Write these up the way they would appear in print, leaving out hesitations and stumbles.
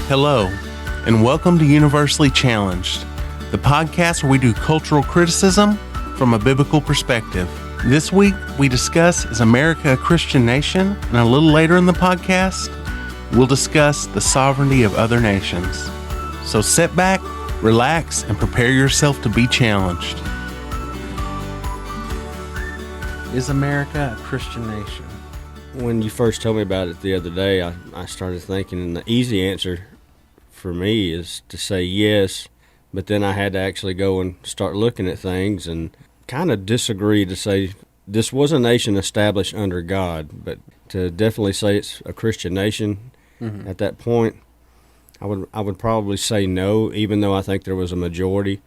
Hello, and welcome to Universally Challenged, the podcast where we do cultural criticism from a biblical perspective. This week, we discuss, is America a Christian nation? And a little later in the podcast, we'll discuss the sovereignty of other nations. So sit back, relax, and prepare yourself to be challenged. Is America a Christian nation? When you first told me about it the other day, I started thinking, and the easy answer for me is to say yes, but then I had to actually go and start looking at things and kind of disagree to say this was a nation established under God, but to definitely say it's a Christian nation at that point, I would probably say no, even though I think there was a majority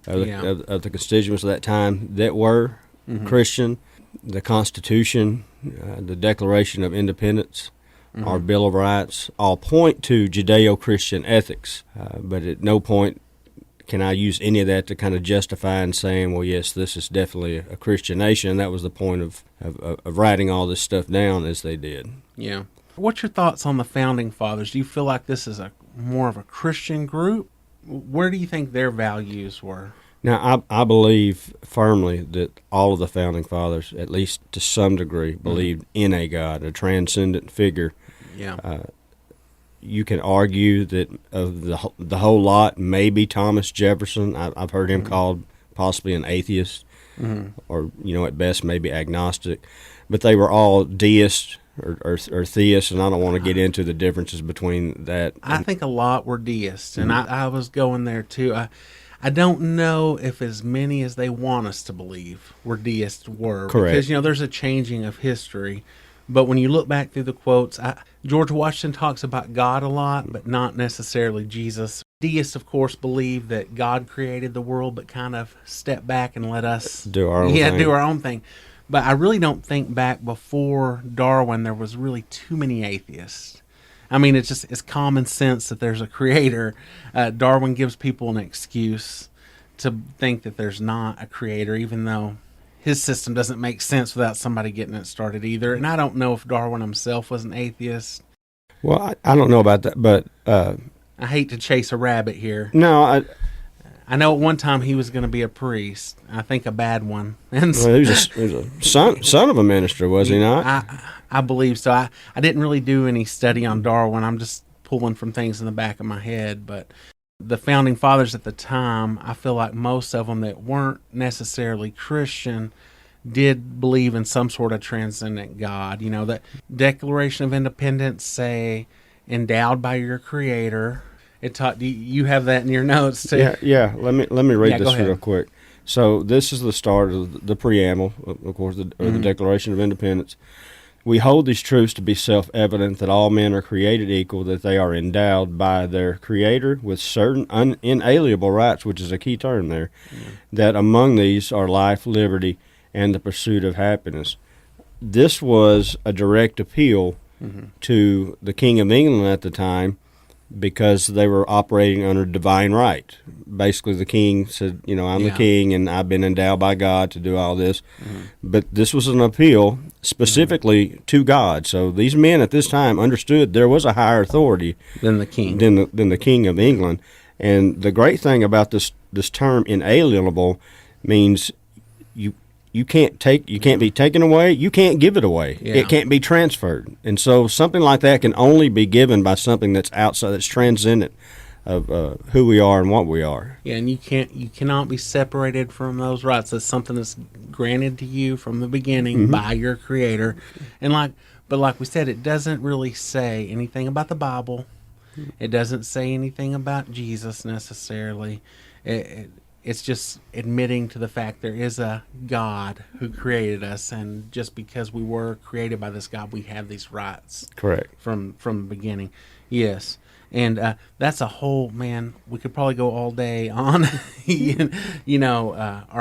of the constituents at that time that were Christian. The Constitution, the Declaration of Independence, our Bill of Rights, all point to Judeo-Christian ethics, but at no point can I use any of that to kind of justify and saying, well, yes, this is definitely a Christian nation. That was the point of writing all this stuff down as they did. Yeah. What's your thoughts on the Founding Fathers? Do you feel like this is more of a Christian group? Where do you think their values were? Now, I believe firmly that all of the Founding Fathers, at least to some degree, believed in a God, a transcendent figure. Yeah. You can argue that of the whole lot, maybe Thomas Jefferson. I've heard him called possibly an atheist, or at best maybe agnostic. But they were all deists or theists, and I don't want to get into the differences between that. I think a lot were deists, and I was going there too. I don't know if as many as they want us to believe were deists were. Correct. Because, there's a changing of history. But when you look back through the quotes, George Washington talks about God a lot, but not necessarily Jesus. Deists, of course, believe that God created the world, but kind of step back and let us do our own thing. But I really don't think back before Darwin there was really too many atheists. I mean, it's common sense that there's a creator. Darwin gives people an excuse to think that there's not a creator, even though his system doesn't make sense without somebody getting it started either. And I don't know if Darwin himself was an atheist. Well, I don't know about that, but I hate to chase a rabbit here. No, I know at one time he was going to be a priest. I think a bad one. And he was a son of a minister, was he not? I believe so. I didn't really do any study on Darwin. I'm just pulling from things in the back of my head. But the Founding Fathers at the time, I feel like most of them that weren't necessarily Christian did believe in some sort of transcendent God. That Declaration of Independence say, endowed by your Creator. It taught you have that in your notes too. Yeah. Let me read this real quick. So this is the start of the preamble, of course, the Declaration of Independence. We hold these truths to be self-evident that all men are created equal, that they are endowed by their Creator with certain inalienable rights, which is a key term there, that among these are life, liberty, and the pursuit of happiness. This was a direct appeal to the King of England at the time, because they were operating under divine right. Basically, the king said, I'm the king, and I've been endowed by God to do all this. But this was an appeal specifically to God. So these men at this time understood there was a higher authority than the king, than the King of England. And the great thing about this term inalienable means you can't be taken away. You can't give it away. Yeah. It can't be transferred. And so something like that can only be given by something that's outside, that's transcendent of who we are and what we are. Yeah, and you cannot be separated from those rights. That's something that's granted to you from the beginning by your Creator. And like we said, it doesn't really say anything about the Bible. It doesn't say anything about Jesus necessarily. It's just admitting to the fact there is a God who created us, and just because we were created by this God, we have these rights. Correct. From the beginning. Yes. And that's a whole, man, we could probably go all day on, our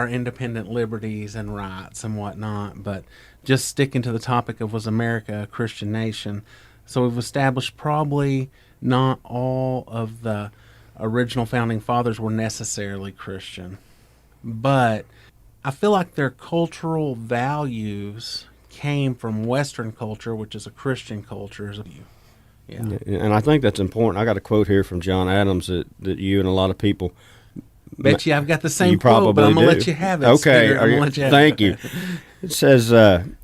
independent liberties and rights and whatnot, but just sticking to the topic of, was America a Christian nation? So we've established probably not all of the original Founding Fathers were necessarily Christian, but I feel like their cultural values came from Western culture, which is a Christian culture. Yeah. And I think that's important. I got a quote here from John Adams that you and a lot of people. Bet you I've got the same You quote, but probably I'm going to do. let you have it. Okay. Scooter. I'm going to let you have Thank it. you. It says,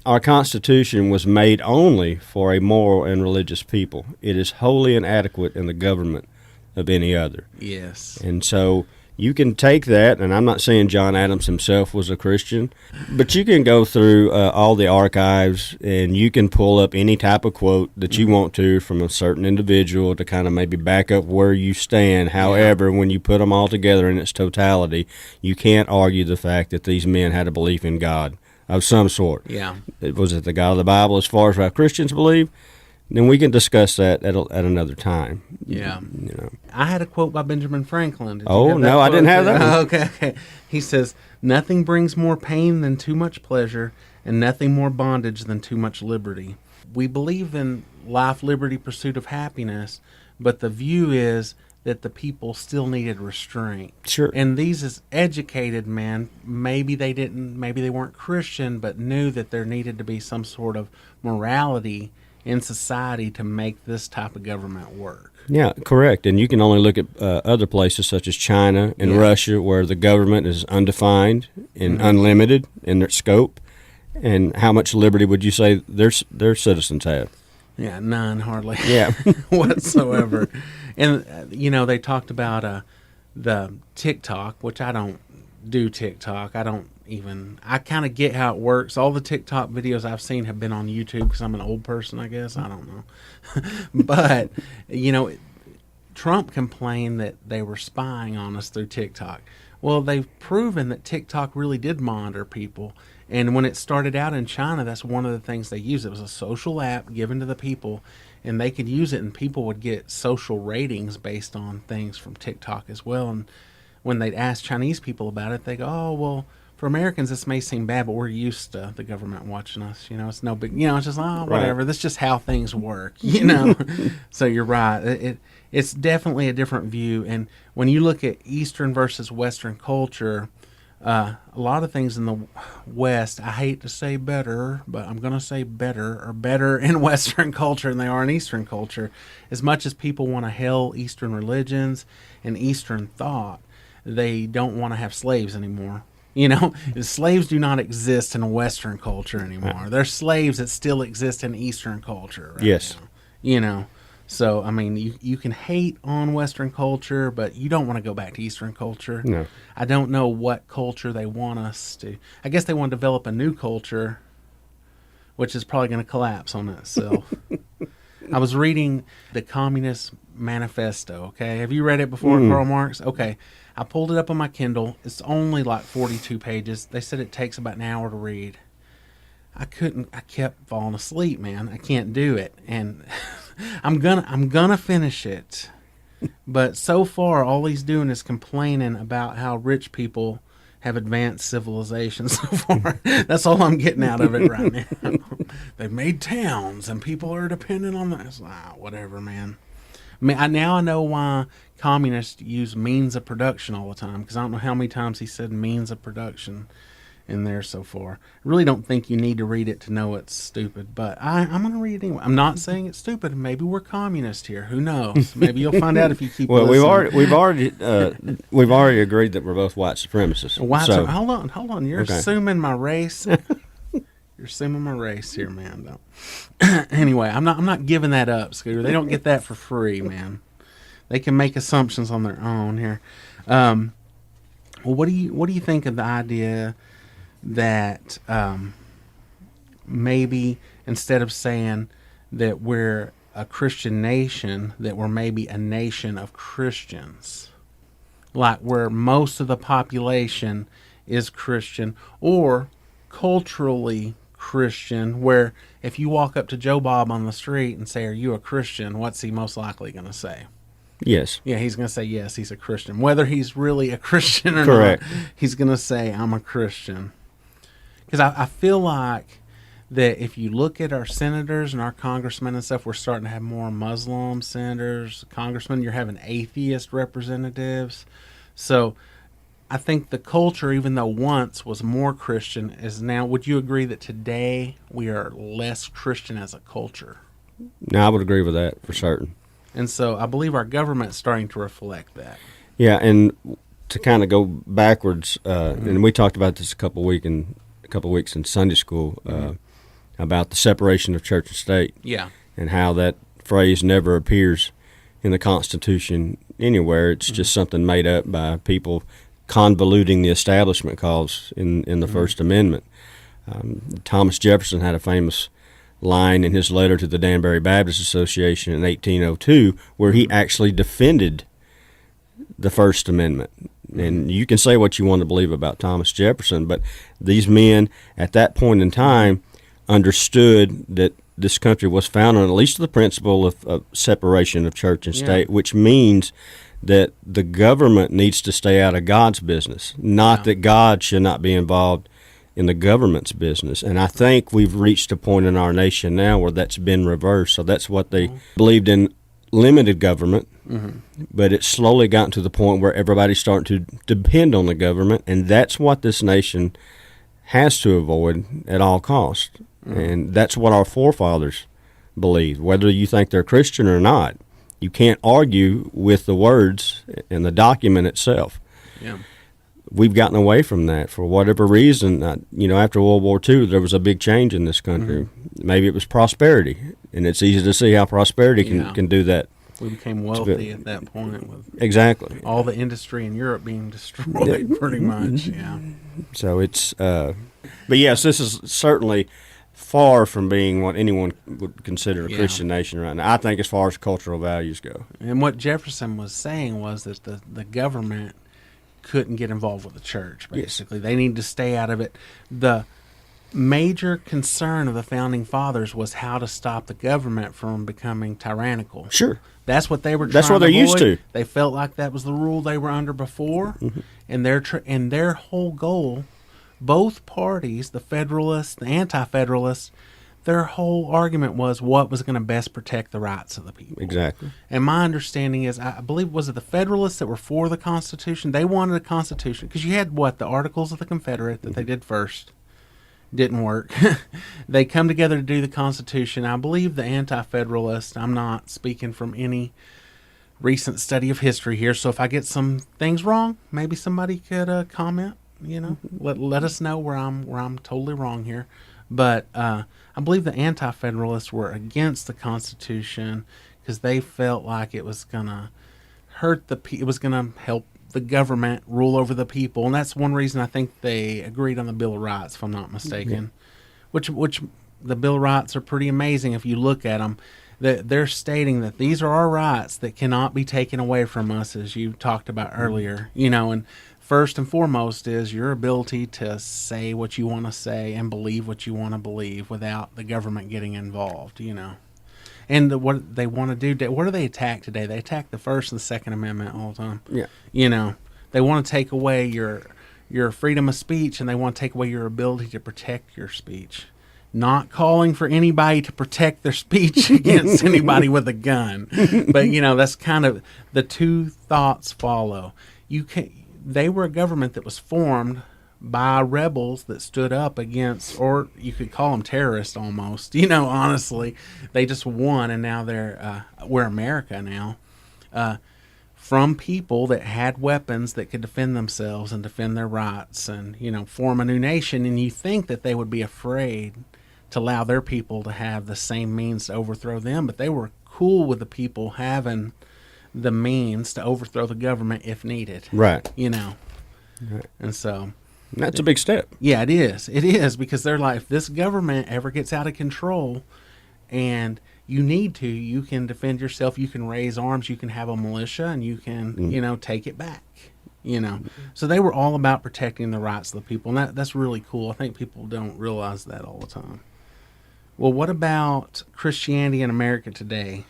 our Constitution was made only for a moral and religious people. It is wholly inadequate in the government of any other. Yes. And so you can take that, and I'm not saying John Adams himself was a Christian, but you can go through all the archives and you can pull up any type of quote that you want to from a certain individual to kind of maybe back up where you stand. However, when you put them all together in its totality, you can't argue the fact that these men had a belief in God of some sort. Yeah. Was it the God of the Bible as far as how Christians believe? Then we can discuss that at another time. Yeah. You know. I had a quote by Benjamin Franklin. Did you Oh, have that no, I didn't quote have too? that one. Okay. He says, "Nothing brings more pain than too much pleasure, and nothing more bondage than too much liberty." We believe in life, liberty, pursuit of happiness, but the view is that the people still needed restraint. Sure. And these as educated men, maybe they weren't Christian, but knew that there needed to be some sort of morality in society to make this type of government work. Yeah, correct. And you can only look at other places such as China and Russia, where the government is undefined and unlimited in their scope. And how much liberty would you say their citizens have? Yeah, none hardly. Yeah. whatsoever. And they talked about the TikTok, which I don't do TikTok. I kind of get how it works. All the TikTok videos I've seen have been on YouTube because I'm an old person, I guess. I don't know. But, Trump complained that they were spying on us through TikTok. Well, they've proven that TikTok really did monitor people. And when it started out in China, that's one of the things they used. It was a social app given to the people, and they could use it, and people would get social ratings based on things from TikTok as well. And when they'd ask Chinese people about it, they go, "Oh, well, for Americans, this may seem bad, but we're used to the government watching us. It's no big, it's just, whatever. Right. That's just how things work, So you're right. It's definitely a different view. And when you look at Eastern versus Western culture, a lot of things in the West, I hate to say better, but I'm going to say better in Western culture than they are in Eastern culture. As much as people want to hail Eastern religions and Eastern thought, they don't want to have slaves anymore. Slaves do not exist in a Western culture anymore. They're slaves that still exist in Eastern culture. Right Yes. now. So, I mean, you can hate on Western culture, but you don't want to go back to Eastern culture. No. I don't know what culture they want us to. I guess they want to develop a new culture, which is probably going to collapse on itself. I was reading the Communist Manifesto, okay? Have you read it before, Karl Marx? Okay. I pulled it up on my Kindle. It's only like 42 pages. They said it takes about an hour to read. I kept falling asleep, man. I can't do it. And I'm gonna finish it. But so far all he's doing is complaining about how rich people have advanced civilization so far. That's all I'm getting out of it right now. They've made towns and people are dependent on that. It's whatever, man. Now I know why communists use means of production all the time, because I don't know how many times he said means of production in there so far. I really don't think you need to read it to know it's stupid, but I'm going to read it anyway. I'm not saying it's stupid. Maybe we're communist here. Who knows? Maybe you'll find out if you keep Well, listening. we've already agreed that we're both white supremacists. Hold on. You're Okay. assuming my race. You're assuming my race here, man. Don't. Anyway, I'm not giving that up, Scooter. They don't get that for free, man. They can make assumptions on their own here. Well, what do you think of the idea that maybe instead of saying that we're a Christian nation, that we're maybe a nation of Christians, like where most of the population is Christian, or culturally Christian, where if you walk up to Joe Bob on the street and say, "Are you a Christian?" what's he most likely going to say? Yes. Yeah, he's going to say, yes, he's a Christian. Whether he's really a Christian or Correct. not, he's going to say, I'm a Christian. Because I feel like that if you look at our senators and our congressmen and stuff, we're starting to have more Muslim senators, congressmen. You're having atheist representatives. So I think the culture, even though once was more Christian, is now, would you agree that today we are less Christian as a culture? Now, I would agree with that for certain. And so I believe our government's starting to reflect that. Yeah, and to kind of go backwards, and we talked about this a couple of weeks in Sunday school about the separation of church and state. Yeah. And how that phrase never appears in the Constitution anywhere. It's just something made up by people convoluting the Establishment Clause in the First Amendment. Thomas Jefferson had a famous line in his letter to the Danbury Baptist Association in 1802 where he actually defended the First Amendment. And you can say what you want to believe about Thomas Jefferson, but these men at that point in time understood that this country was founded on at least the principle of separation of church and state, which means that the government needs to stay out of God's business, not that God should not be involved in the government's business. And I think we've reached a point in our nation now where that's been reversed. So that's what they believed in, limited government, but it's slowly gotten to the point where everybody's starting to depend on the government, and that's what this nation has to avoid at all costs. And that's what our forefathers believed, whether you think they're Christian or not. You can't argue with the words and the document itself. Yeah. We've gotten away from that for whatever reason. After World War II, there was a big change in this country. Maybe it was prosperity, and it's easy to see how prosperity can do that. We became wealthy at that point with exactly all the industry in Europe being destroyed, pretty much. Yeah. So it's, but yes, this is certainly far from being what anyone would consider a Christian nation right now. I think as far as cultural values go. And what Jefferson was saying was that the government couldn't get involved with the church, basically. Yes. They need to stay out of it. The major concern of the Founding Fathers was how to stop the government from becoming tyrannical. Sure. That's what they were trying That's what to they're avoid. used to. They felt like that was the rule they were under before. And their whole goal, both parties, the Federalists, the Anti-Federalists, their whole argument was what was going to best protect the rights of the people. Exactly. And my understanding is, I believe, was it the Federalists that were for the Constitution? They wanted a Constitution because you had, the Articles of the Confederate that they did first. Didn't work. They come together to do the Constitution. I believe the Anti-Federalists, I'm not speaking from any recent study of history here, so if I get some things wrong, maybe somebody could comment. Let us know where I'm totally wrong here. But I believe the Anti-Federalists were against the Constitution because they felt like it was going to hurt it was going to help the government rule over the people, and that's one reason I think they agreed on the Bill of Rights, if I'm not mistaken. Which the Bill of Rights are pretty amazing if you look at them. They're stating that these are our rights that cannot be taken away from us, as you talked about earlier. And first and foremost is your ability to say what you want to say and believe what you want to believe without the government getting involved. And what they want to do, what do they attack today? They attack the First and Second Amendment all the time. Yeah. They want to take away your freedom of speech, and they want to take away your ability to protect your speech. Not calling for anybody to protect their speech against anybody with a gun. But, that's kind of the two thoughts follow. They were a government that was formed by rebels that stood up against, or you could call them terrorists almost. Honestly, they just won, and now we're America now, from people that had weapons that could defend themselves and defend their rights, and form a new nation. And you think that they would be afraid to allow their people to have the same means to overthrow them, but they were cool with the people having the means to overthrow the government if needed. Right. Right. And so. That's a big step. Yeah, it is. It is, because they're like, if this government ever gets out of control and you need to, you can defend yourself, you can raise arms, you can have a militia, and you can, take it back. So they were all about protecting the rights of the people, and that's really cool. I think people don't realize that all the time. Well, what about Christianity in America today?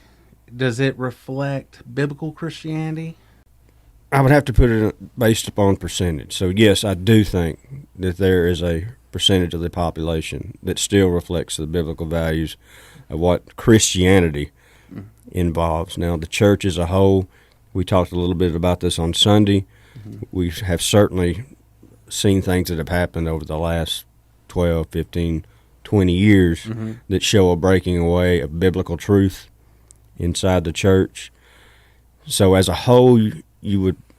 Does it reflect biblical Christianity? I would have to put it based upon percentage. So, yes, I do think that there is a percentage of the population that still reflects the biblical values of what Christianity involves. Now, the church as a whole, we talked a little bit about this on Sunday. We have certainly seen things that have happened over the last 12, 15, 20 years that show a breaking away of biblical truth inside the church. So as a whole,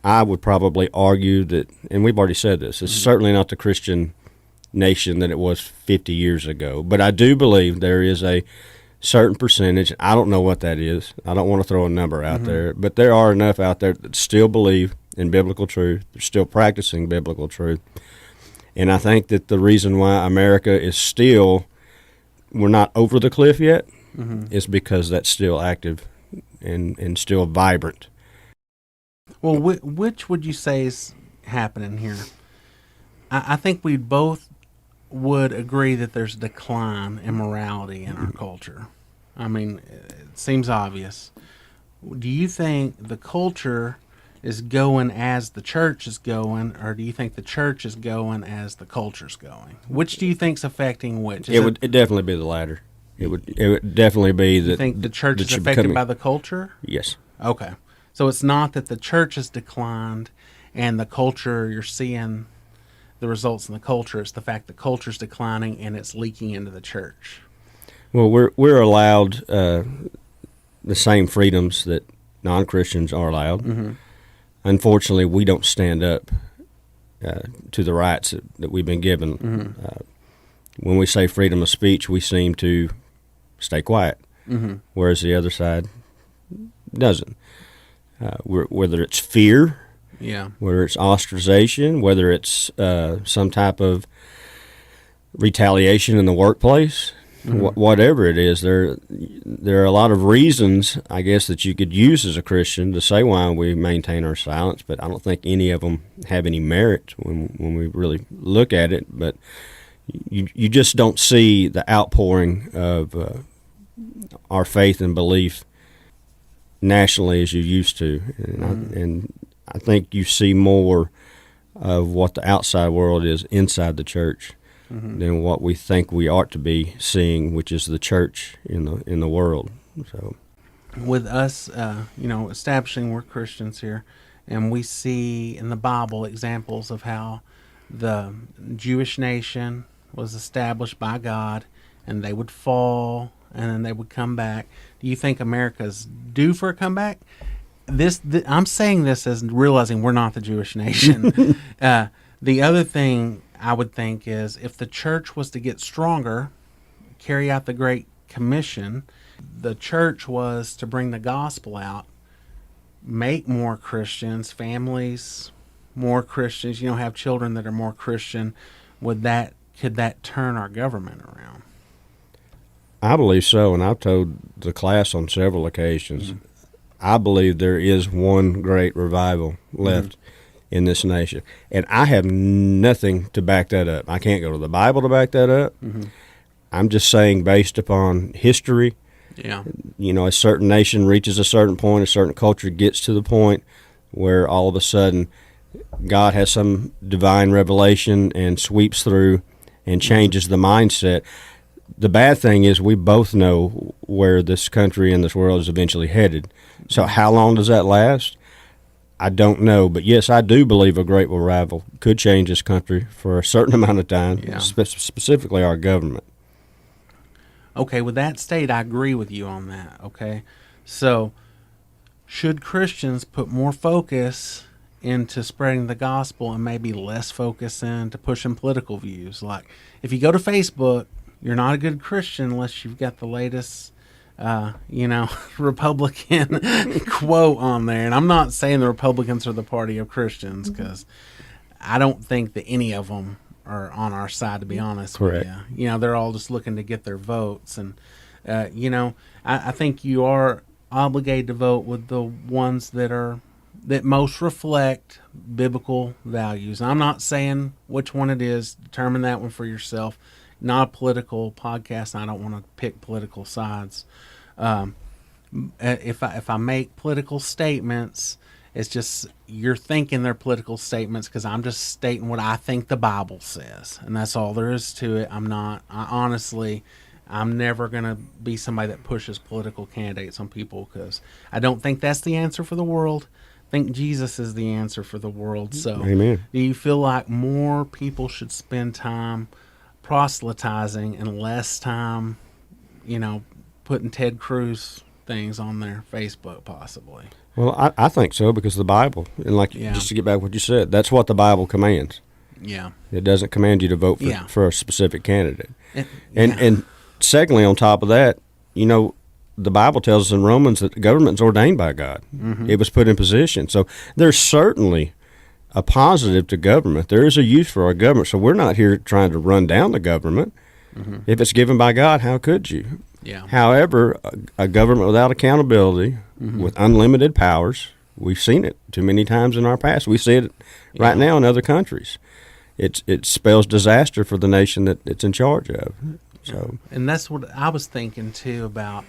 I would probably argue that, and we've already said this, it's certainly not the Christian nation that it was 50 years ago. But I do believe there is a certain percentage, I don't know what that is, I don't want to throw a number out there, but there are enough out there that still believe in biblical truth, they're still practicing biblical truth. And I think that the reason why America is still, we're not over the cliff yet, is because that's still active and still vibrant. Well, which would you say is happening here? I think we both would agree that there's a decline in morality in our culture. I mean, it seems obvious. Do you think the culture is going as the church is going, or do you think the church is going as the culture's going? Which do you think's affecting which? It would definitely be the latter. It would definitely be that. You think the church is affected by the culture? Yes. Okay. So it's not that the church has declined and the culture, you're seeing the results in the culture. It's the fact the culture's declining and it's leaking into the church. Well, we're allowed the same freedoms that non-Christians are allowed. Unfortunately, we don't stand up to the rights that we've been given. When we say freedom of speech, we seem to stay quiet, whereas the other side doesn't. Whether it's fear, whether it's ostracization, whether it's some type of retaliation in the workplace, whatever it is, there are a lot of reasons, I guess, that you could use as a Christian to say why we maintain our silence, but I don't think any of them have any merit when we really look at it. But you just don't see the outpouring of our faith and belief nationally as you used to, and I think you see more of what the outside world is inside the church than what we think we ought to be seeing, which is the church in the world. So, with us, establishing we're Christians here, and we see in the Bible examples of how the Jewish nation was established by God, and they would fall, and then they would come back. Do you think America's due for a comeback? I'm saying this as realizing we're not the Jewish nation. The other thing I would think is if the church was to get stronger, carry out the Great Commission, the church was to bring the gospel out, make more Christians, families more Christians, have children that are more Christian, could that turn our government around? I believe so, and I've told the class on several occasions, I believe there is one great revival left in this nation. And I have nothing to back that up. I can't go to the Bible to back that up. I'm just saying based upon history. Yeah. A certain nation reaches a certain point, a certain culture gets to the point where all of a sudden God has some divine revelation and sweeps through and changes the mindset. The bad thing is we both know where this country and this world is eventually headed. So how long does that last? I don't know. But, yes, I do believe a great revival could change this country for a certain amount of time, specifically our government. Okay, with that state, I agree with you on that, okay? So should Christians put more focus into spreading the gospel and maybe less focus into pushing political views? Like, if you go to Facebook, you're not a good Christian unless you've got the latest, Republican quote on there. And I'm not saying the Republicans are the party of Christians, because I don't think that any of them are on our side, to be honest Correct. with you. They're all just looking to get their votes. And, I think you are obligated to vote with the ones that most reflect biblical values. And I'm not saying which one it is. Determine that one for yourself. Not a political podcast, and I don't want to pick political sides. If I make political statements, it's just you're thinking they're political statements because I'm just stating what I think the Bible says, and that's all there is to it. I'm never going to be somebody that pushes political candidates on people, because I don't think that's the answer for the world. I think Jesus is the answer for the world. So, Amen. Do you feel like more people should spend time proselytizing and less time, putting Ted Cruz things on their Facebook, possibly. Well, I think so, because the Bible, and just to get back to what you said, that's what the Bible commands. Yeah. It doesn't command you to vote for a specific candidate. And secondly, on top of that, the Bible tells us in Romans that the government's ordained by God. Mm-hmm. It was put in position. So there's certainly a positive to government. There is a use for our government. So we're not here trying to run down the government. Mm-hmm. If it's given by God, how could you? Yeah. However, a government without accountability, with unlimited powers, we've seen it too many times in our past. We see it right now in other countries. It spells disaster for the nation that it's in charge of. So, and that's what I was thinking too about.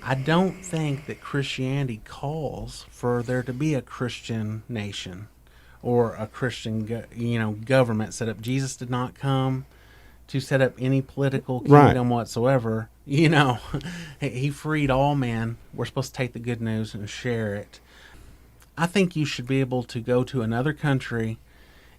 I don't think that Christianity calls for there to be a Christian nation or a Christian, government set up. Jesus did not come to set up any political kingdom whatsoever. He freed all men. We're supposed to take the good news and share it. I think you should be able to go to another country,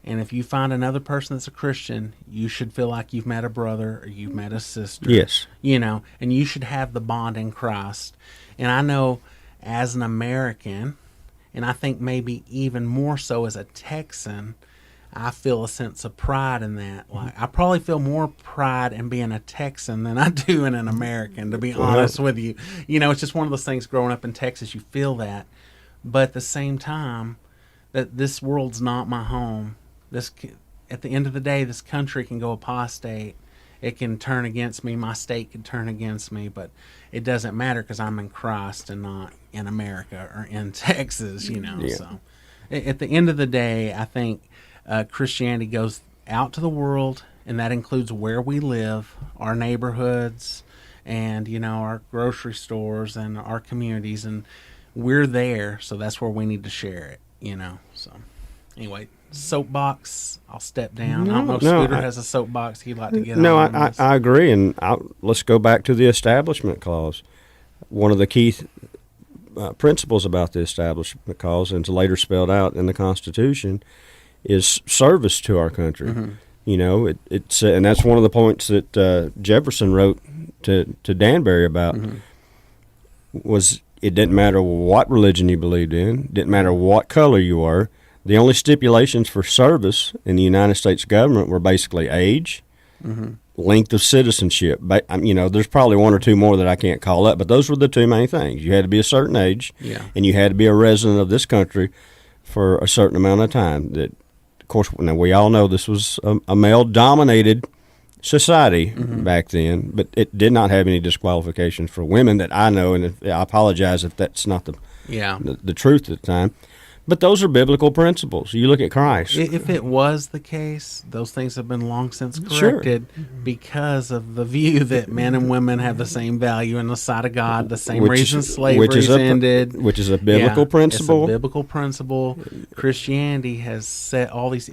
and if you find another person that's a Christian, you should feel like you've met a brother or you've met a sister. Yes. And you should have the bond in Christ. And I know as an American, and I think maybe even more so as a Texan, I feel a sense of pride in that. Like, I probably feel more pride in being a Texan than I do in an American, to be honest with you. It's just one of those things growing up in Texas, you feel that. But at the same time, that this world's not my home. At the end of the day, this country can go apostate. It can turn against me. My state can turn against me, but it doesn't matter because I'm in Christ and not in America or in Texas, Yeah. So at the end of the day, I think Christianity goes out to the world, and that includes where we live, our neighborhoods, and, our grocery stores and our communities, and we're there, so that's where we need to share it, So anyway, soapbox, I'll step down. I don't know if Scooter has a soapbox he'd like to get on. No, I agree, and let's go back to the Establishment Clause. One of the key principles about the Establishment Clause, and it's later spelled out in the Constitution, is service to our country. Mm-hmm. It's and that's one of the points that Jefferson wrote to Danbury about, was it didn't matter what religion you believed in, didn't matter what color you were. The only stipulations for service in the United States government were basically age, length of citizenship. There's probably one or two more that I can't call up, but those were the two main things. You had to be a certain age, and you had to be a resident of this country for a certain amount of time. That, of course, now we all know this was a male-dominated society back then, but it did not have any disqualifications for women that I know, and I apologize if that's not the truth at the time. But those are biblical principles. You look at Christ. If it was the case, those things have been long since corrected because of the view that men and women have the same value in the sight of God, the same reason slavery's ended. Which is a biblical principle. It's a biblical principle. Christianity has set all these...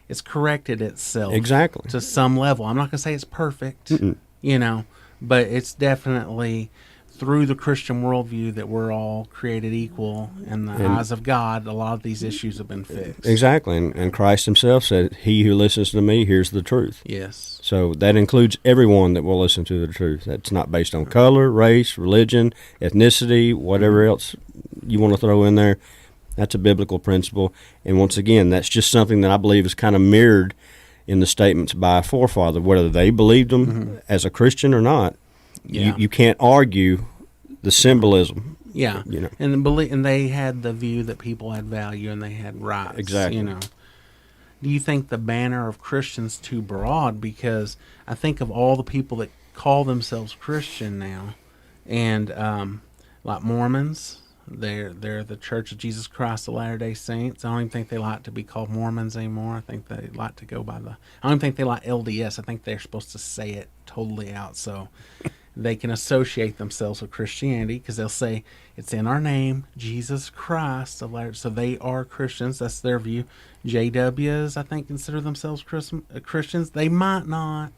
It's corrected itself to some level. I'm not going to say it's perfect, but it's definitely through the Christian worldview that we're all created equal in the eyes of God. A lot of these issues have been fixed. Exactly, and Christ himself said, "He who listens to me hears the truth." Yes. So that includes everyone that will listen to the truth. That's not based on color, race, religion, ethnicity, whatever else you want to throw in there. That's a biblical principle. And once again, that's just something that I believe is kind of mirrored in the statements by a forefather, whether they believed them as a Christian or not. Yeah. You can't argue the symbolism. Yeah. And they had the view that people had value and they had rights. Exactly. Do you think the banner of Christian's too broad? Because I think of all the people that call themselves Christian now, and like Mormons, they're the Church of Jesus Christ of Latter-day Saints. I don't even think they like to be called Mormons anymore. I think they like to go by I don't even think they like LDS. I think they're supposed to say it totally out so they can associate themselves with Christianity, because they'll say it's in our name, Jesus Christ of Latter. So they are Christians. That's their view. JWs, I think, consider themselves Christians. They might not,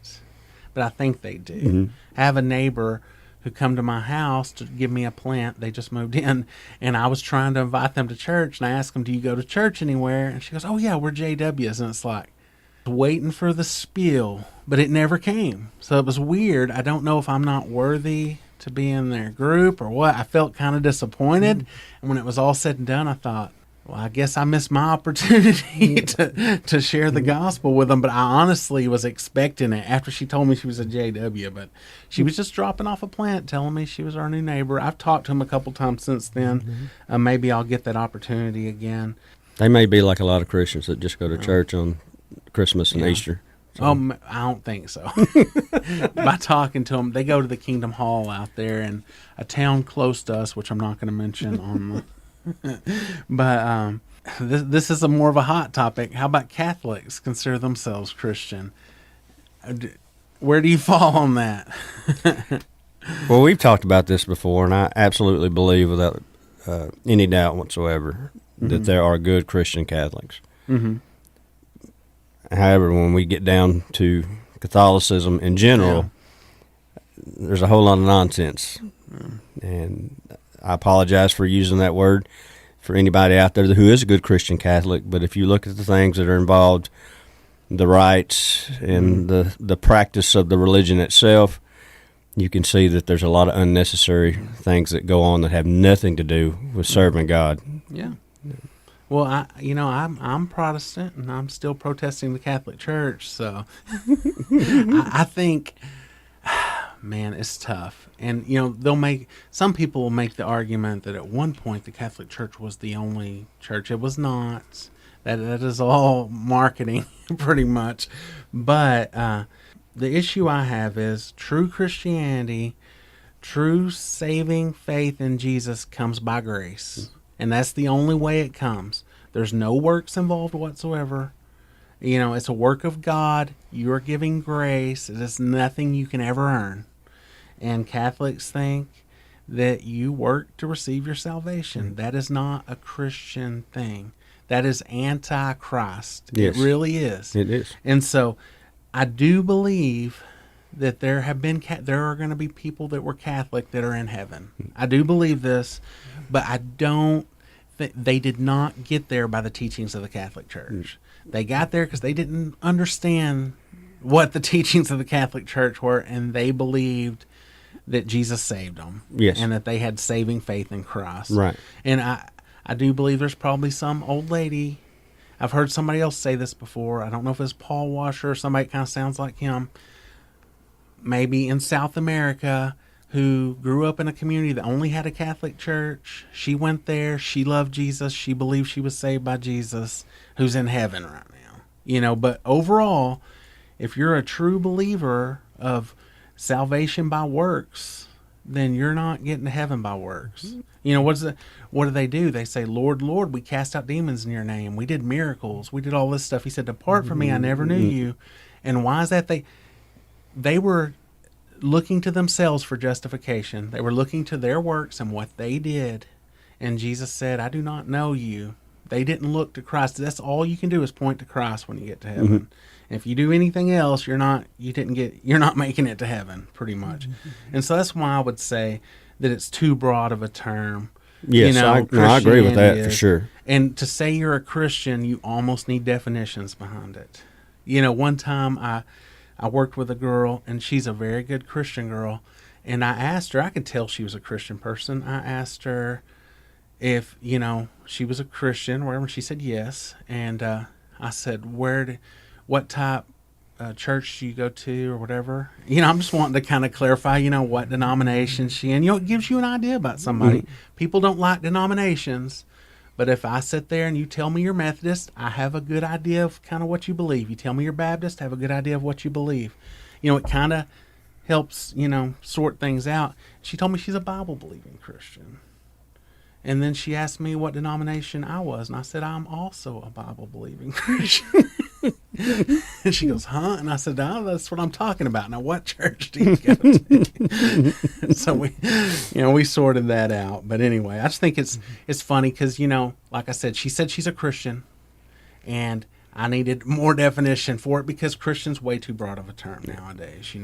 but I think they do. Mm-hmm. I have a neighbor who come to my house to give me a plant. They just moved in, and I was trying to invite them to church, and I asked them, "Do you go to church anywhere?" And she goes, "Oh yeah, we're JWs." And it's like, waiting for the spiel, but it never came. So it was weird. I don't know if I'm not worthy to be in their group or what. I felt kind of disappointed. And when it was all said and done, I thought, well, I guess I missed my opportunity to share the gospel with them. But I honestly was expecting it after she told me she was a JW. But she was just dropping off a plant telling me she was our new neighbor. I've talked to him a couple times since then. Maybe I'll get that opportunity again. They may be like a lot of Christians that just go to church on Christmas and Easter. So. I don't think so. By talking to them, they go to the Kingdom Hall out there in a town close to us, which I'm not going to mention on the... But this is more of a hot topic. How about Catholics consider themselves Christian? Where do you fall on that? Well, we've talked about this before, and I absolutely believe without any doubt whatsoever that there are good Christian Catholics. However, when we get down to Catholicism in general, there's a whole lot of nonsense. And I apologize for using that word for anybody out there who is a good Christian Catholic, but if you look at the things that are involved, the rites and the practice of the religion itself, you can see that there's a lot of unnecessary things that go on that have nothing to do with serving God. Yeah. Well, I'm Protestant, and I'm still protesting the Catholic Church, so I think, man, it's tough. And, some people will make the argument that at one point the Catholic Church was the only church. It was not. That is all marketing, pretty much. But the issue I have is true Christianity, true saving faith in Jesus comes by grace. And that's the only way it comes. There's no works involved whatsoever. It's a work of God. You're giving grace. It is nothing you can ever earn. And Catholics think that you work to receive your salvation. That is not a Christian thing. That is anti-Christ. Yes. It really is. It is. And so I do believe that there are going to be people that were Catholic that are in heaven. I do believe this, but I don't think they did not get there by the teachings of the Catholic Church. They got there because they didn't understand what the teachings of the Catholic Church were, and they believed that Jesus saved them. Yes. And that they had saving faith in Christ. Right. And I do believe there's probably some old lady. I've heard somebody else say this before. I don't know if it's Paul Washer or somebody that kind of sounds like him. Maybe in South America, who grew up in a community that only had a Catholic church. She went there. She loved Jesus. She believed she was saved by Jesus, who's in heaven right now. But overall, if you're a true believer of salvation by works, then you're not getting to heaven by works. What do they do? They say, Lord, Lord, we cast out demons in your name. We did miracles. We did all this stuff. He said, depart from me. I never knew you. And why is that? They were looking to themselves for justification. They were looking to their works and what they did. And Jesus said, I do not know you. They didn't look to Christ. That's all you can do is point to Christ when you get to heaven. And if you do anything else, you're not making it to heaven, pretty much. And so that's why I would say that it's too broad of a term. Yes, I agree with that for sure. And to say you're a Christian, you almost need definitions behind it. One time I worked with a girl, and she's a very good Christian girl, and I asked her, I could tell she was a Christian person. I asked her if, she was a Christian, or whatever, and she said yes. And I said, what type church do you go to, or whatever? I'm just wanting to kind of clarify, what denomination she in. It gives you an idea about somebody. People don't like denominations. But if I sit there and you tell me you're Methodist, I have a good idea of kind of what you believe. You tell me you're Baptist, I have a good idea of what you believe. It kind of helps, sort things out. She told me she's a Bible-believing Christian. And then she asked me what denomination I was, and I said, I'm also a Bible-believing Christian. And she goes, huh? And I said, oh, that's what I'm talking about. Now, what church do you go to? So we sorted that out. But anyway, I just think it's funny because, like I said she's a Christian, and I needed more definition for it because Christian's way too broad of a term nowadays,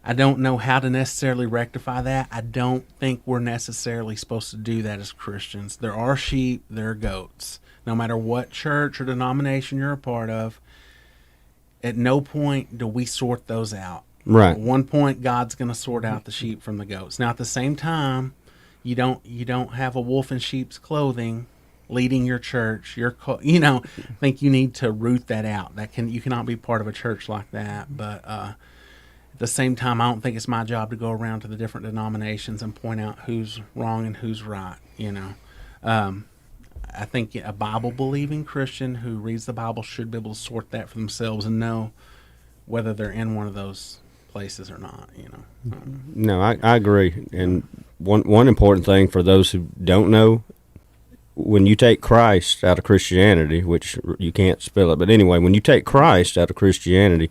I don't know how to necessarily rectify that. I don't think we're necessarily supposed to do that as Christians. There are sheep, there are goats. No matter what church or denomination you're a part of, at no point do we sort those out. Right. At one point, God's going to sort out the sheep from the goats. Now, at the same time, you don't have a wolf in sheep's clothing leading your church. I think you need to root that out. You cannot be part of a church like that. But at the same time, I don't think it's my job to go around to the different denominations and point out who's wrong and who's right. I think a Bible-believing Christian who reads the Bible should be able to sort that for themselves and know whether they're in one of those places or not. No, I agree. And one important thing for those who don't know, when you take Christ out of Christianity, which you can't spell it, but anyway, when you take Christ out of Christianity,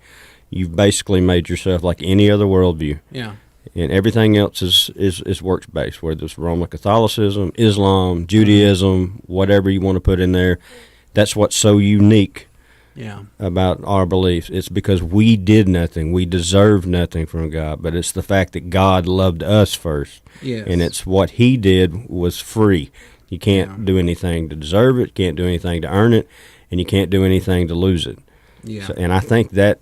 you've basically made yourself like any other worldview. Yeah. And everything else is works based, whether it's Roman Catholicism, Islam, Judaism, whatever you want to put in there. That's what's so unique about our beliefs. It's because we did nothing. We deserved nothing from God, but it's the fact that God loved us first. Yes. And it's what he did was free. You can't do anything to deserve it, can't do anything to earn it, and you can't do anything to lose it. Yeah. And I think that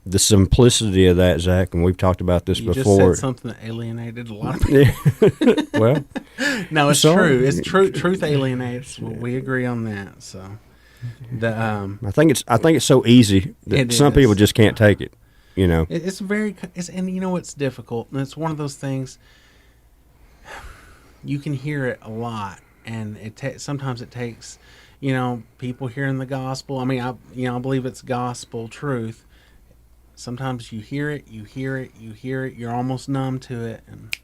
the simplicity of that, Zach, and we've talked about this before. You just said something that alienated a lot of people. Well, no, it's true. It's true. Truth alienates. Well, we agree on that. So, I think it's so easy that some people just can't take it. It's it's difficult, and it's one of those things. You can hear it a lot, and sometimes it takes, people hearing the gospel. I mean, I believe it's gospel truth. Sometimes you hear it, you're almost numb to it, and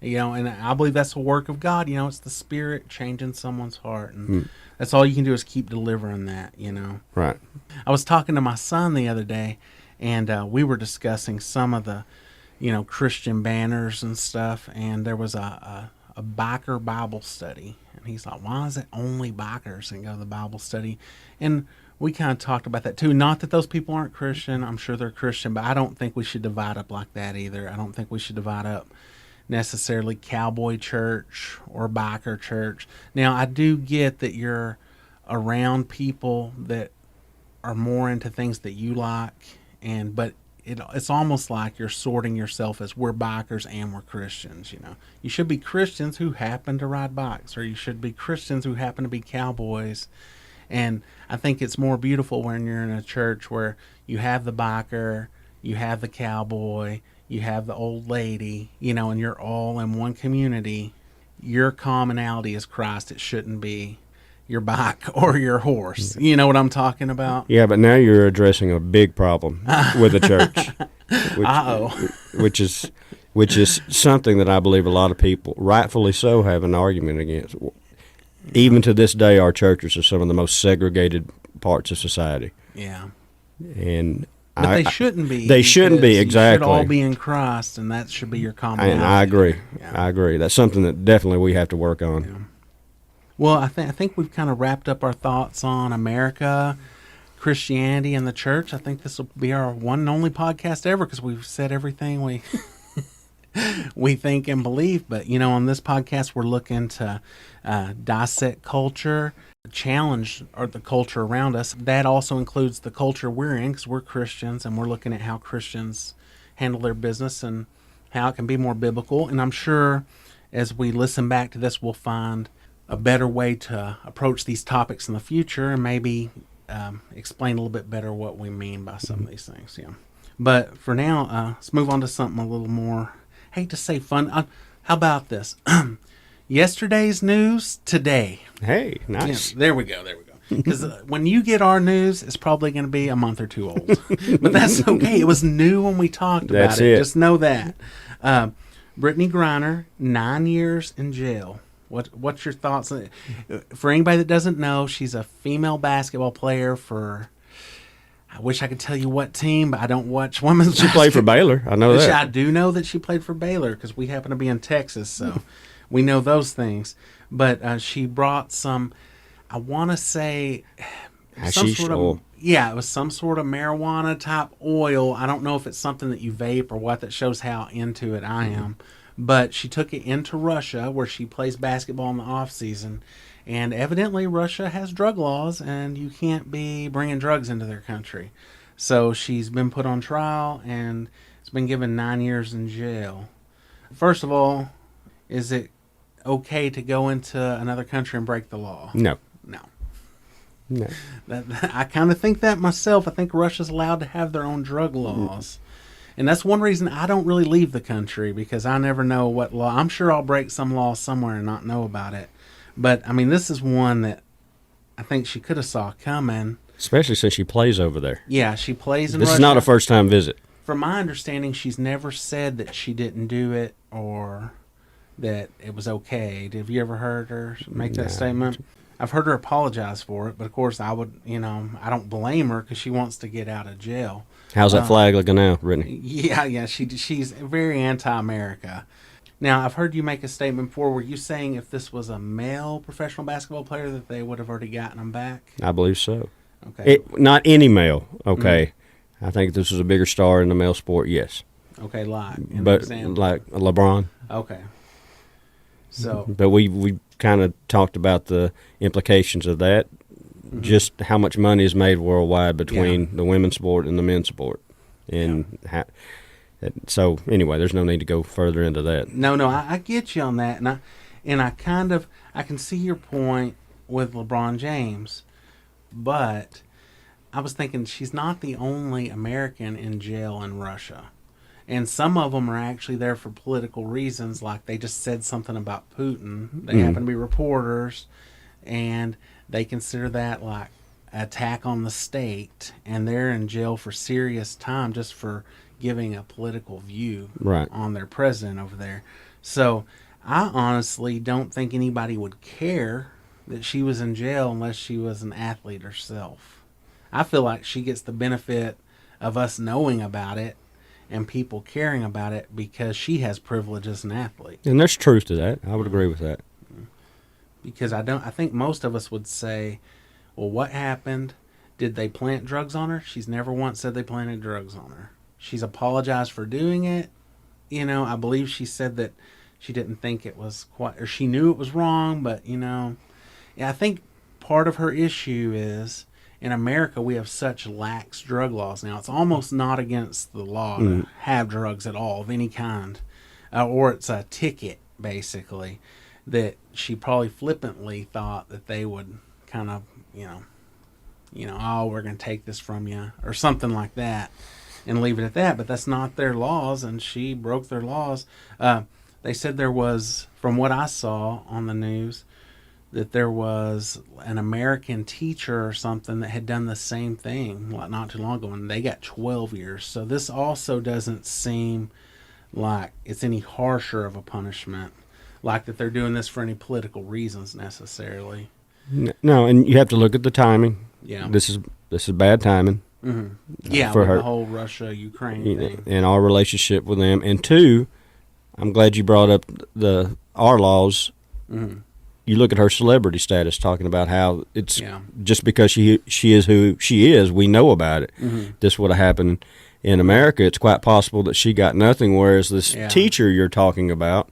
I believe that's a work of God. It's the Spirit changing someone's heart, and that's all you can do is keep delivering that. Right. I was talking to my son the other day, and we were discussing some of the, Christian banners and stuff, and there was a biker Bible study, and he's like, "Why is it only bikers that go to the Bible study?" And we kind of talked about that too. Not that those people aren't Christian. I'm sure they're Christian, but I don't think we should divide up like that either. I don't think we should divide up necessarily cowboy church or biker church. Now, I do get that you're around people that are more into things that you like, but it's almost like you're sorting yourself as we're bikers and we're Christians. You should be Christians who happen to ride bikes, or you should be Christians who happen to be cowboys. And I think it's more beautiful when you're in a church where you have the biker, you have the cowboy, you have the old lady, and you're all in one community. Your commonality is Christ. It shouldn't be your bike or your horse. You know what I'm talking about? Yeah, but now you're addressing a big problem with the church. Which is something that I believe a lot of people, rightfully so, have an argument against. Even to this day, our churches are some of the most segregated parts of society. Yeah. But they shouldn't be. They shouldn't be, exactly. You should all be in Christ, and that should be your commonality. And I agree. Yeah. I agree. That's something that definitely we have to work on. Yeah. Well, I think we've kind of wrapped up our thoughts on America, Christianity, and the church. I think this will be our one and only podcast ever because we've said everything we we think and believe. But, on this podcast, we're looking to dissect culture, challenge the culture around us. That also includes the culture we're in because we're Christians, and we're looking at how Christians handle their business and how it can be more biblical. And I'm sure as we listen back to this, we'll find a better way to approach these topics in the future and maybe explain a little bit better what we mean by some of these things. Yeah. But for now, let's move on to something a little more, hate to say fun. How about this? Yesterday's news today. Hey, nice. Yeah, there we go. Because when you get our news, it's probably going to be a month or two old. But that's okay. It was new when we talked about it. Just know that. Brittany Griner, 9 years in jail. What's your thoughts? For anybody that doesn't know, she's a female basketball player for, I wish I could tell you what team, but I don't watch women's basketball. She played for Baylor. I know that. I do know that she played for Baylor because we happen to be in Texas, so we know those things. But she brought some, I want to say, some sort of oil. Yeah, it was some sort of marijuana type oil. I don't know if it's something that you vape or what. That shows how into it I am. But she took it into Russia, where she plays basketball in the off season, and evidently Russia has drug laws, and you can't be bringing drugs into their country. So she's been put on trial and has been given 9 years in jail. First of all, is it okay to go into another country and break the law? No. No. No. I kind of think that myself. I think Russia's allowed to have their own drug laws. And that's one reason I don't really leave the country, because I never know what law. I'm sure I'll break some law somewhere and not know about it. But, I mean, this is one that I think she could have saw coming. Especially since she plays over there. Yeah, she plays in Russia. This is not a first-time visit. From my understanding, she's never said that she didn't do it or that it was okay. Have you ever heard her make that statement? I've heard her apologize for it, but of course I don't blame her because she wants to get out of jail. How's that flag looking now, Brittany? Yeah, she's very anti-America. Now, I've heard you make a statement before. Were you saying if this was a male professional basketball player that they would have already gotten him back? I believe so. Okay. Not any male, okay. I think if this was a bigger star in the male sport, yes. Okay, like LeBron. Okay. So, but we kind of talked about the implications of that, just how much money is made worldwide between the women's sport and the men's sport, and so anyway, there's no need to go further into that. No, I get you on that, and I can see your point with LeBron James, but I was thinking she's not the only American in jail in Russia. And some of them are actually there for political reasons, like they just said something about Putin. They happen to be reporters, and they consider that like an attack on the state, and they're in jail for serious time just for giving a political view on their president over there. So I honestly don't think anybody would care that she was in jail unless she was an athlete herself. I feel like she gets the benefit of us knowing about it and people caring about it because she has privilege as an athlete. And there's truth to that. I would agree with that. Because I think most of us would say, well, what happened? Did they plant drugs on her? She's never once said they planted drugs on her. She's apologized for doing it. I believe she said that she didn't think it was quite, or she knew it was wrong, but, I think part of her issue is, in America, we have such lax drug laws now. It's almost not against the law to have drugs at all of any kind, or it's a ticket, basically, that she probably flippantly thought that they would kind of, oh, we're going to take this from you, or something like that, and leave it at that. But that's not their laws, and she broke their laws. They said there was, from what I saw on the news, that there was an American teacher or something that had done the same thing not too long ago, and they got 12 years. So this also doesn't seem like it's any harsher of a punishment, like that they're doing this for any political reasons necessarily. No, and you have to look at the timing. Yeah. This is bad timing. Mm-hmm. Yeah, for with her. The whole Russia-Ukraine thing. And our relationship with them. And two, I'm glad you brought up our laws. Mm-hmm. You look at her celebrity status, talking about how it's just because she is who she is, we know about it. Mm-hmm. This would have happened in America. It's quite possible that she got nothing, whereas this teacher you're talking about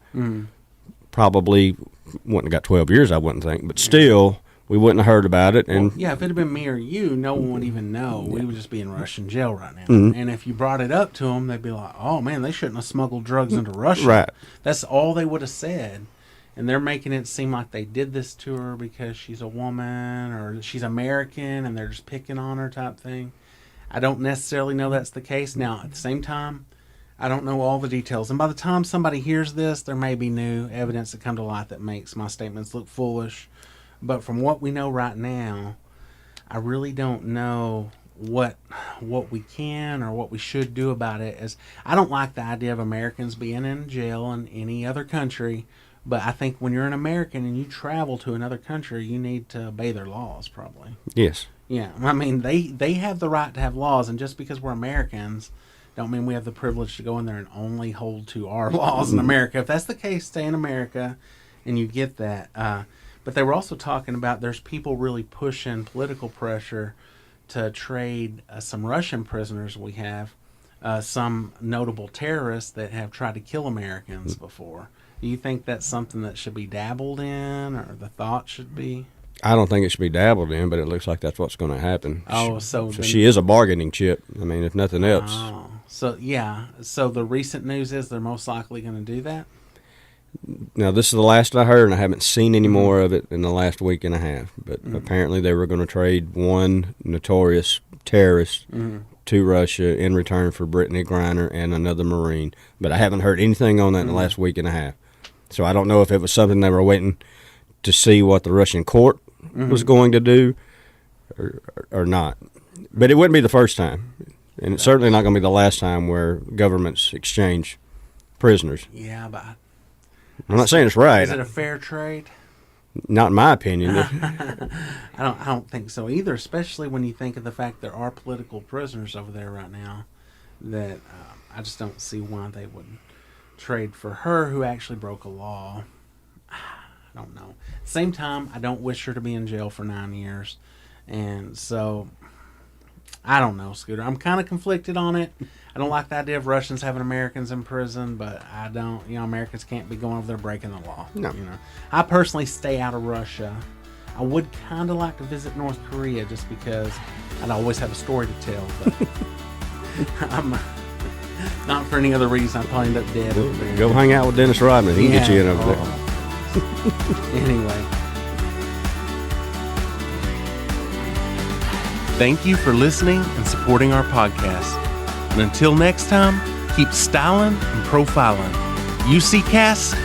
probably wouldn't have got 12 years, I wouldn't think. But still, we wouldn't have heard about it. And if it had been me or you, no one would even know. We would just be in Russian jail right now. Mm-hmm. And if you brought it up to them, they'd be like, oh, man, they shouldn't have smuggled drugs into Russia. Right. That's all they would have said. And they're making it seem like they did this to her because she's a woman or she's American and they're just picking on her type thing. I don't necessarily know that's the case. Now, at the same time, I don't know all the details. And by the time somebody hears this, there may be new evidence that come to light that makes my statements look foolish. But from what we know right now, I really don't know what we can or what we should do about it. As I don't like the idea of Americans being in jail in any other country. But I think when you're an American and you travel to another country, you need to obey their laws, probably. Yes. Yeah. I mean, they have the right to have laws, and just because we're Americans don't mean we have the privilege to go in there and only hold to our laws in America. If that's the case, stay in America, and you get that. But they were also talking about there's people really pushing political pressure to trade some Russian prisoners we have, some notable terrorists that have tried to kill Americans before. Do you think that's something that should be dabbled in, or the thought should be? I don't think it should be dabbled in, but it looks like that's what's going to happen. Oh, so she is a bargaining chip. I mean, if nothing else. Oh, so yeah. So the recent news is they're most likely going to do that. Now, this is the last I heard, and I haven't seen any more of it in the last week and a half. But apparently they were going to trade one notorious terrorist to Russia in return for Brittany Griner and another Marine. But I haven't heard anything on that in the last week and a half. So I don't know if it was something they were waiting to see what the Russian court was going to do or not. But it wouldn't be the first time. And it's certainly not going to be the last time where governments exchange prisoners. Yeah, but I'm not saying it's right. Is it a fair trade? Not in my opinion. I don't think so either, especially when you think of the fact there are political prisoners over there right now that I just don't see why they would trade for her who actually broke a law. I don't know. Same time, I don't wish her to be in jail for 9 years. And so, I don't know, Scooter. I'm kind of conflicted on it. I don't like the idea of Russians having Americans in prison, but I don't, Americans can't be going over there breaking the law. No. I personally stay out of Russia. I would kind of like to visit North Korea just because I'd always have a story to tell, but I'm not for any other reason. I'd probably end up dead over there. Go hang out with Dennis Rodman. He can get you in over there. Anyway. Thank you for listening and supporting our podcast. And until next time, keep styling and profiling. UCCast